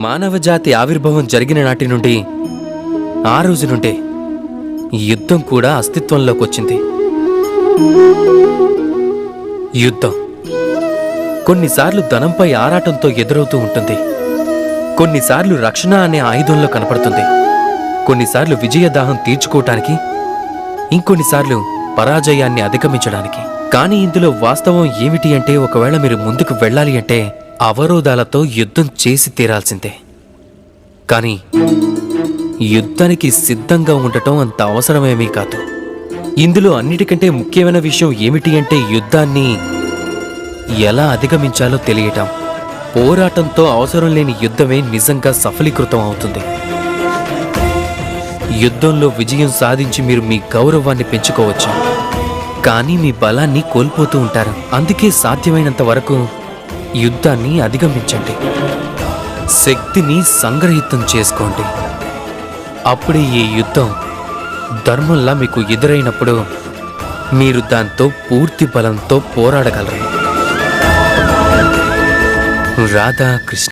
మానవజాతి ఆవిర్భావం జరిగిన నాటి నుండి ఆ రోజు నుండే యుద్ధం కూడా అస్తిత్వంలోకి వచ్చింది. యుద్ధం కొన్నిసార్లు ధనంపై ఆరాటంతో ఎదురవుతూ ఉంటుంది, కొన్నిసార్లు రక్షణ అనే ఆయుధంలో కనపడుతుంది, కొన్నిసార్లు విజయదాహం తీర్చుకోవటానికి, ఇంకొన్నిసార్లు పరాజయాన్ని అధిగమించడానికి. కానీ ఇందులో వాస్తవం ఏమిటి అంటే, ఒకవేళ మీరు ముందుకు వెళ్ళాలి అంటే అవరోధాలతో యుద్ధం చేసి తీరాల్సిందే. కానీ యుద్ధానికి సిద్ధంగా ఉండటం అంత అవసరమేమీ కాదు. ఇందులో అన్నిటికంటే ముఖ్యమైన విషయం ఏమిటి అంటే, యుద్ధాన్ని ఎలా అధిగమించాలో తెలియటం. పోరాటంతో అవసరం లేని యుద్ధమే నిజంగా సఫలీకృతం అవుతుంది. యుద్ధంలో విజయం సాధించి మీరు మీ గౌరవాన్ని పెంచుకోవచ్చు, కానీ మీ బలాన్ని కోల్పోతూ ఉంటారు. అందుకే సాధ్యమైనంత వరకు యుద్ధాన్ని అధిగమించండి, శక్తిని సంగ్రహితం చేసుకోండి. అప్పుడే ఈ యుద్ధం ధర్మంలా మీకు ఎదురైనప్పుడు మీరు దాంతో పూర్తి బలంతో పోరాడగలరు. రాధాకృష్ణ.